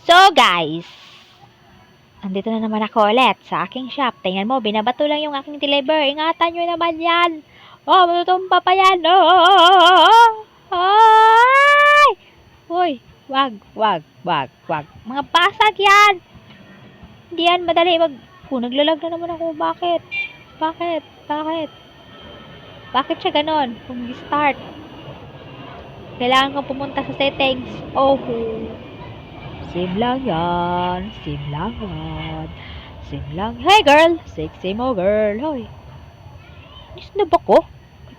So guys, andito na naman ako ulit sa aking shop. Tingnan mo, binabato lang yung aking deliver. Ingatan nyo naman yan. Oh, matutumpa pa yan. Oh! Ay! Uy, wag. Mga basag yan. Hindi yan madali mag... naglalag na naman ako. Bakit? Bakit siya ganon? Kung start, kailangan kong pumunta sa settings. Oh, sim lang yan. Hey girl! Sexy mo girl. Hoy. Is na ba ko?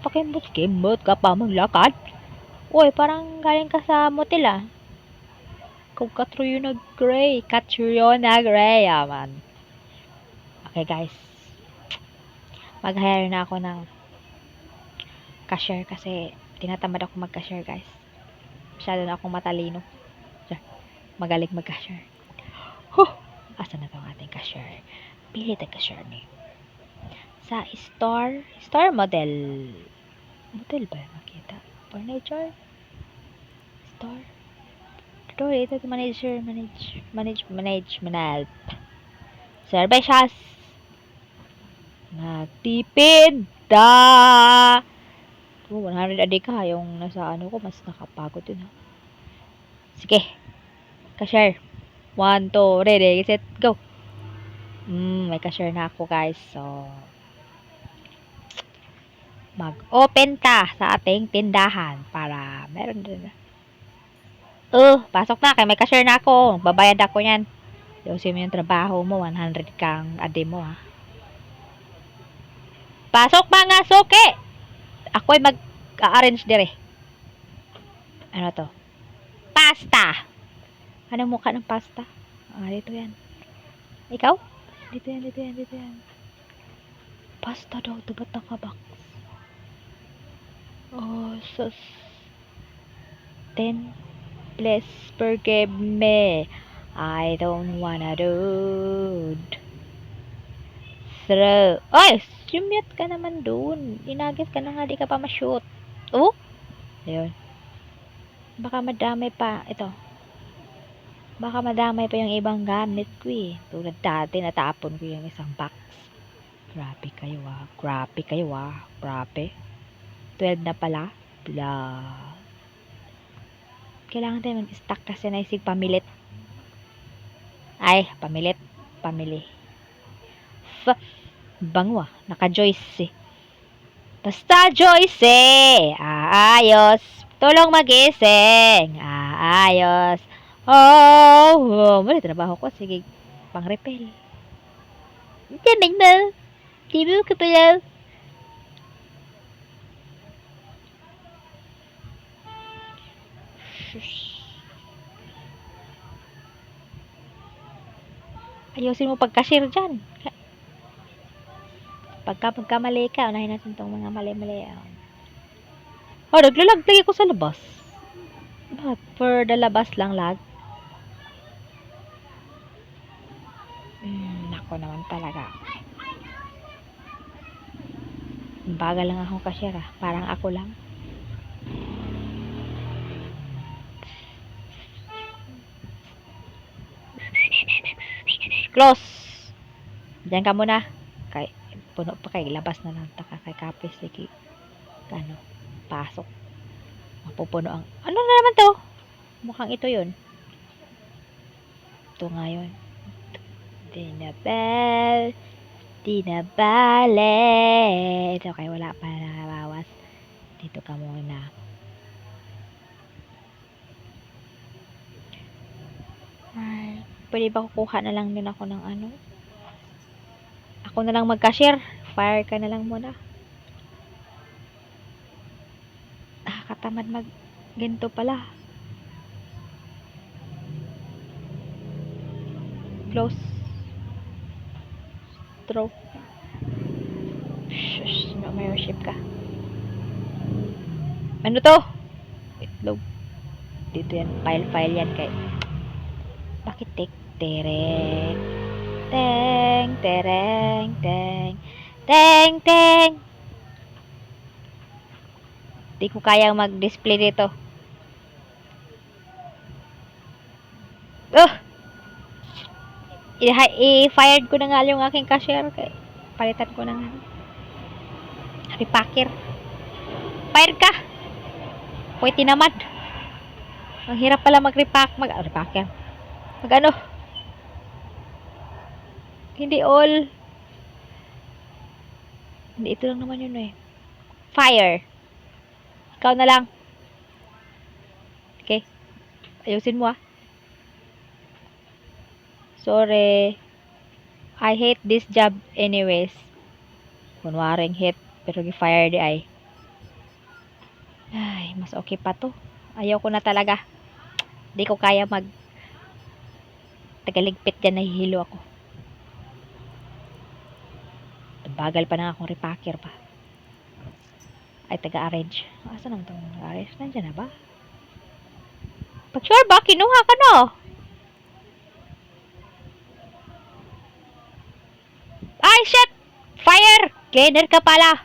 Pakimot ka pa maglakad. Uy, parang galing ka sa motel ah. Kung Catriona Gray. Man. Okay guys. Mag-hire na ako ng cashier kasi tinatamad ako mag-cashier guys. Masyado na akong matalino. Magaling mag-cashier. Asa na tong ating cashier? Pili tayo cashier ni. Sa store model. Model ba makita? Furniture? Store? Ito management. Services. Nagtipid da. 100 a day ka. Yung nasa ano ko, mas nakapagod yun ha. Sige. Cashier. 1, 2, ready, set, go. May cashier na ako guys. So, mag-open ka sa ating tindahan para meron din. Pasok na. Kaya may cashier na ako. Babayad ako yan. Yosin mo yung trabaho mo. 100 kang ade mo ha. Pasok mga suki! Ako'y mag-arrange dire. Ano to? Pasta! Anong mukha ng pasta? Dito yan. Ikaw? Dito yan. Pasta daw. Ito ba't nakabox? Sus. 10. Please forgive me. I don't wanna do. Throw. Oy! Sumute ka naman dun. Inagis ka na nga. Di ka pa ma-shoot. Oh? Ayun. Baka madamay pa. Ito. Baka madamay pa yung ibang gamit ko eh. Tulad dati, natapon ko yung isang box. Grabe kayo ah. Grabe. 12 na pala. Blah. Kailangan tayo mag-stack kasi naisig pamilit. Ay, Pamili. Bango ah. Naka-Joyce eh. Basta Joyce eh. Ayos. Tulong magising. Ayos. Mali trabaho ko. Sige, pang-repel. Tamig mo. Tibo ka pala. Ayusin mo pagka-share dyan. Pagkamali ka, unahin natin itong mga mali-mali. Naglalag lagi ko sa labas. But for the labas lang lag. Nako naman talaga. Bagal lang akong cashier ah. Parang ako lang. Close. Diyan ka muna. Puno pa kay labas na lang taka kay kapis sige. Pasok. Mapupuno ang ano na naman to? Mukhang ito yun. Ito nga yun. Dinabale. Ito kay wala pa nakabawas. Dito ka muna. Ay, pwede ba kukuha na lang din ako ng ano? Ako na lang mag-cashier. Fire ka na lang muna. Nakakatamad ganito pala. Close. Throw. Shush, no membership ka. Ano to? Itlog. Dito yan. File yan kay. Bakit terek? Teng. Di ko kayang mag-display dito. I-fired ko na nga yung aking cashier. Palitan ko na nga. Repacker. Fire ka! Pwede tinamad. Ang hirap pala repacker. Mag-ano? Hindi all. Hindi, ito lang naman yun eh. Fire. Ikaw na lang. Okay? Ayusin mo ah. Sorry. I hate this job anyways. Kunwaring hate, pero gi-fire di ay. Ay, mas okay pa to. Ayaw ko na talaga. Di ko kaya tagaligpit dyan, nahihilo ako. Bagal pa na akong repacker pa. Ay, taga-arrange. Asan ang taga-arrange? Nandiyan na ba? Pag sure ba, kinuha ka no? Ay, shit! Fire! Cleaner ka pala.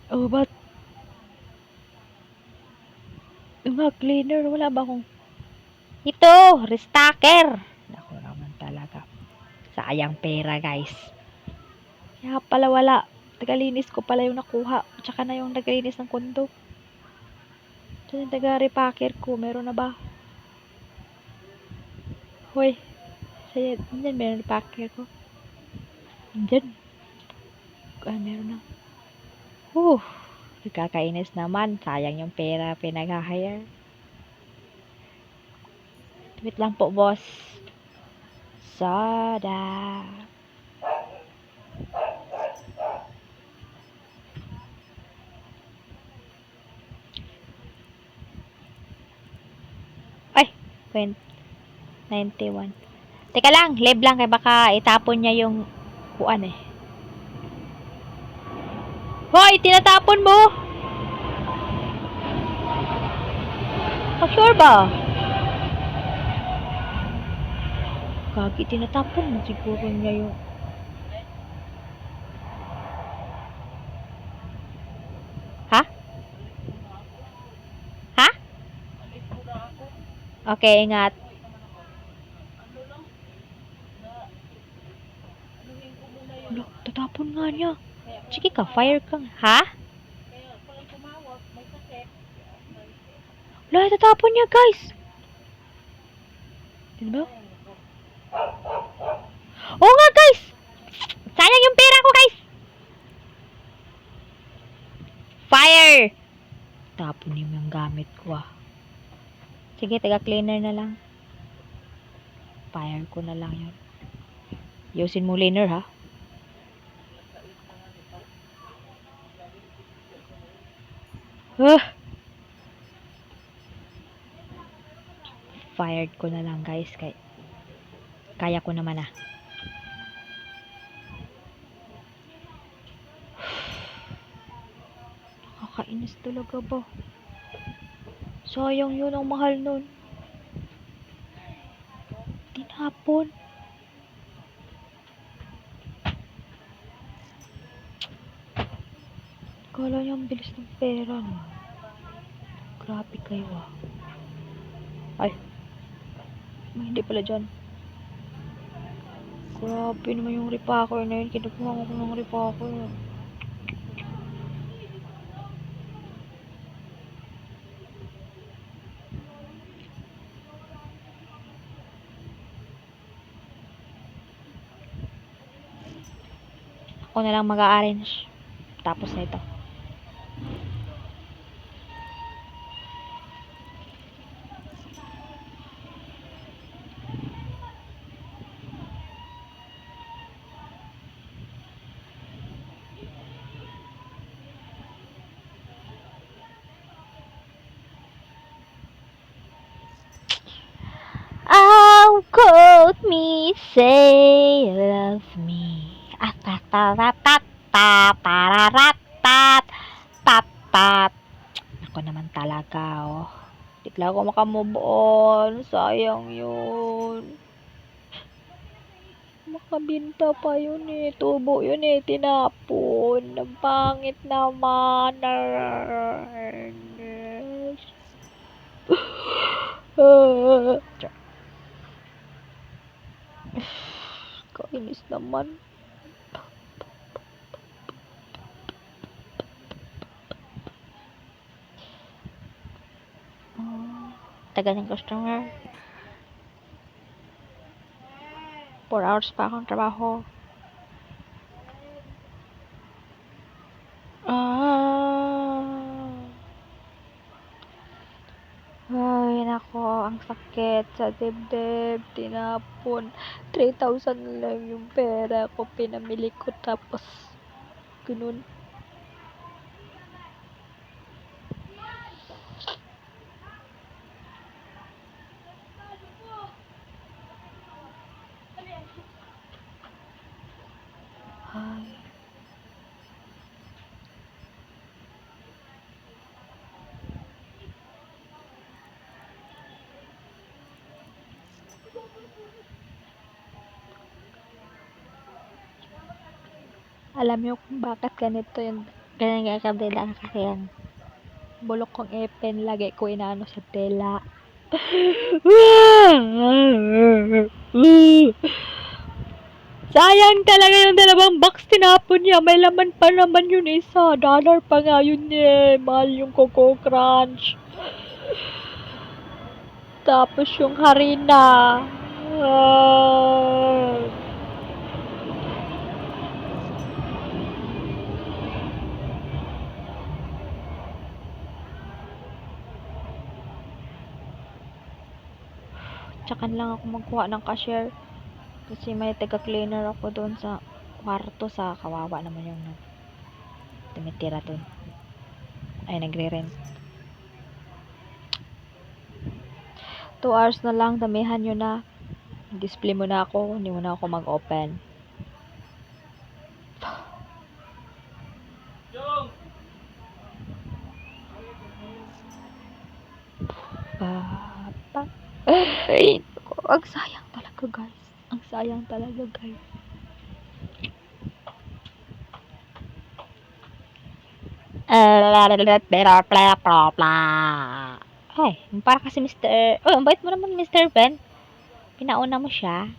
Oh, but mga cleaner, wala ba akong ito, restacker. Ako naman talaga. Sayang pera, guys. Kaya pala wala. Tagalinis ko pala yung nakuha. Tsaka na yung naglinis ng kondo. Ito yung taga-repacker ko. Meron na ba? Hoy. Saya, andyan meron repacker ko. Andyan. Meron na. Nagkakainis naman. Sayang yung pera pinag-hire. Wait lang po, boss. Soda. Ay, 91. Teka lang, live lang kaya baka itapon niya yung kuan eh. Hoy, tinatapon mo! Sure ba? Kagi, tinatapon mo siguro niya yung ha? Ha? Okay, ingat. Look, tatapon nga niya. Sige ka, fire kang. Ha? Wala, tatapon niya, guys. Diba? Oo nga, guys. Sayang yung pera ko, guys. Fire! Tapon niyo yung gamit ko, ah. Sige, taga-cleaner na lang. Fire ko na lang yun. Yusin mo cleaner, ha? Fired ko na lang, guys. Kaya ko naman, ah. Nakakainis talaga ba? Sayang yun, ang mahal nun. Tinapon. Kala niya ang bilis ng pera, no? Grabe kayo, ah. Ay. Hindi pala dyan. Grabe naman yung repacker na yun. Kinukuha ko ng repacker. Ako na lang mag-arrange. Tapos na ito. Oh, quote me, say you love me. Tat. Ako naman talaga, oh. Bigla ako makamove on. Sayang yun. Makabinta pa yun eh. Tubo yun eh. Tinapon. Ang pangit naman. Char. Kainis naman. Tagal ng customer. 4 hours pa akong trabaho. Ay, nako, ang sakit sa dibdib. Tinapon. 3,000 lang yung pera ko. Pinamili ko tapos ganun. Ay. Alam niyo kung bakit ganito yung ganyan kabila kasi ang bulok kong ipin lagi ko inaano sa tela. Sayang talaga yung 2 box tinapon niya. May laman pa naman yun isa. $1 pa nga yun eh. Mahal yung Coco Crunch. Tapos yung harina. Tsakan lang ako magkuha ng cashier. Kasi may taga-cleaner ako doon sa kwarto sa kawawa naman yung tumitira doon. Ay, nagre-rent. 2 hours na lang, damihan nyo na. Display mo na ako, hindi mo na ako mag-open. Papa. Ay, ang sayang talaga guys. Ang sayang talaga guys. Ay, para kasi Mr. Oh, ang bait mo naman Mr. Ben. Pinauna mo siya.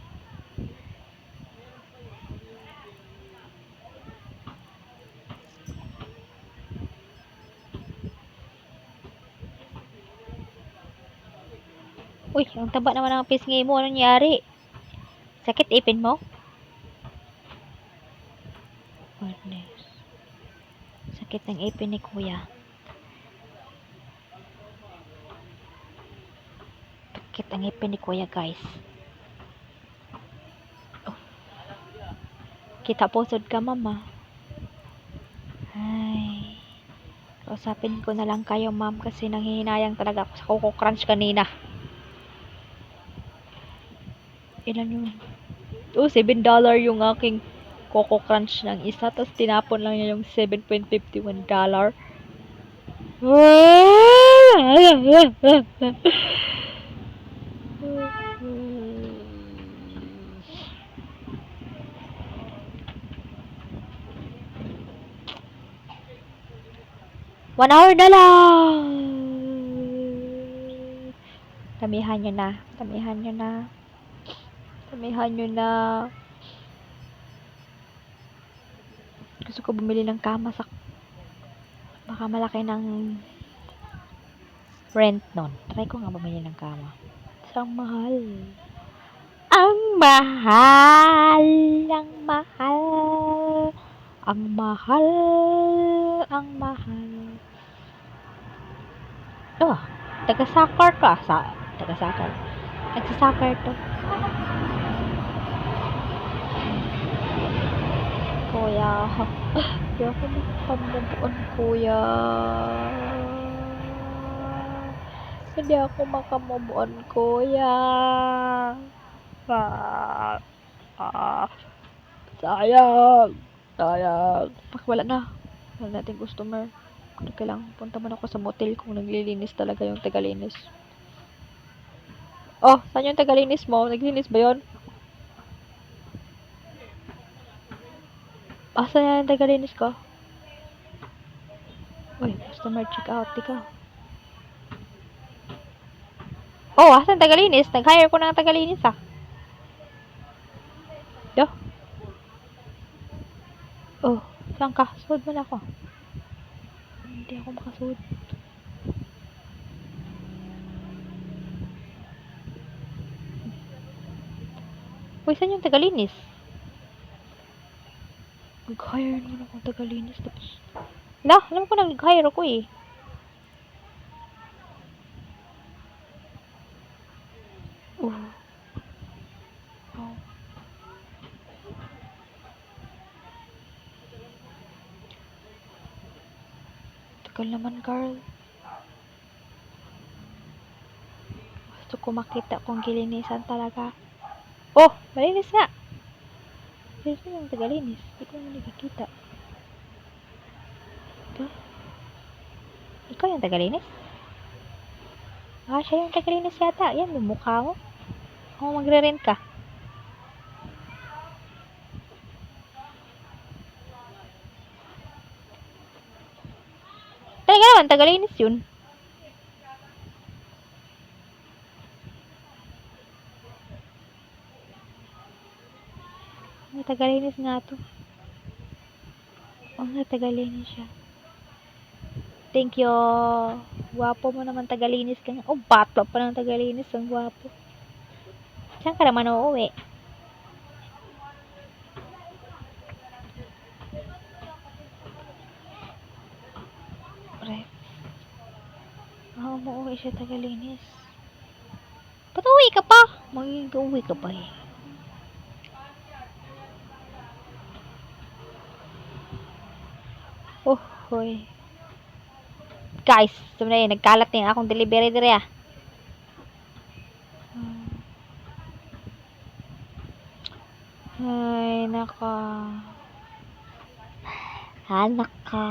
Uy, ang taba naman ng pisngi mo. Anong nangyari? Sakit ipin mo? Goodness. Sakit ng ipin ni kuya. Sakit ang ipin ni kuya guys. Oh. Kita pusod ka mama. Ay. Kausapin ko na lang kayo ma'am kasi nanghihinayang talaga ako sa Coco Crunch kanina. Ilan yun? Oh, $7 yung aking Coco Crunch ng isa. Tapos tinapon lang niya yung $7.51. One hour na lang! Tamihan nyo na. Tamihan nyo na. Tamihan nyo na. Gusto ko bumili ng kama sa baka malaki ng rent nun. Try ko nga bumili ng kama. Isang mahal. Ang mahal. Ang mahal. Ang mahal. Ang mahal. Oh, taga-soccer ka. Taga-soccer. Nagsa-soccer to. Kuya. Hindi ako makapamubuan, kuya. Hindi ako makamubuan, kuya. Sayang. Sayang. Wala na. Wala natin customer. Okay lang. Punta man ako sa motel kung naglilinis talaga yung tagalinis. Oh, saan yung tagalinis mo? Naglinis ba yun? Asa na yung tagalinis ko? Uy, customer check out. Tika. Oh, asan tagalinis? Nag-hire ko ng tagalinis ah. Yo. Oh, saan ka? Suod mo na ako. Hindi ako makasuod. Uy, saan yung tagalinis? Nag-hire naman akong tagalinis. Tapos, alam ko nag-hire ako eh. Oh. Oh. Tagal naman, Carl. Gusto ko makita kung gilinisan talaga. Oh, malinis nga. Pero saan yung tagalinis? Hindi ko naman nakikita. Ito? Ikaw yung tagalinis? Ah, siya yung tagalinis yata. Yan, yung mukha mo. Ako magre-rent ka. Talaga naman, tagalinis yun. May tagalinis nga to. Oh, tagalinis siya. Thank you. Gwapo mo naman tagalinis ka. Oh, batwa pa ng tagalinis. Ang gwapo. Saan ka naman uuwi? Ref. Oo, uuwi siya tagalinis. Ba't uwi ka pa? Mag-uwi ka pa eh. Oh, hoy. Guys, sabi na nagkalat na yung akong delivery dire ah. Ay, naka. Anak ka.